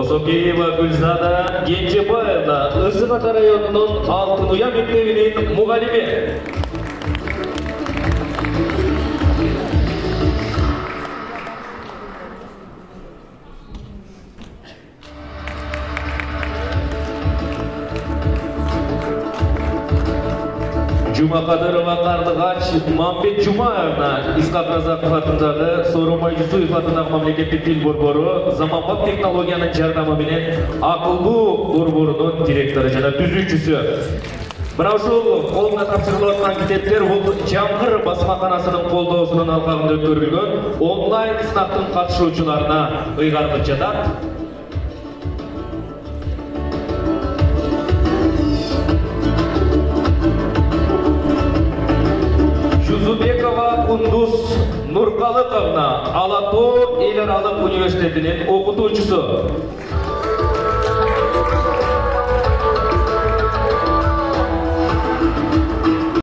Осокеева Гүлзада Кенжебаевна Ысык Ата районунун Алтын Уя мектебинин мугалими. Жумакадырова Кардыгач Мамбет Жумаевна Искак Разаков атындагы Сооронбай Жусуев атындагы мамлекеттик тил борбору заманбап технологиянын жардамы менен акылдуу борборунун директору жана түзүүчүсү. Мына ушул колуна тапшырылып аткан китептер бул Жамгыр басмаканасынын колдоосунун алкагында өткөрүлгөн онлайн сынактын катышуучуларына ыйгарылып жатат. Жузубекова Кундуз Нуркалыковна Ала Тоо эл аралык университетинин окутуучусу.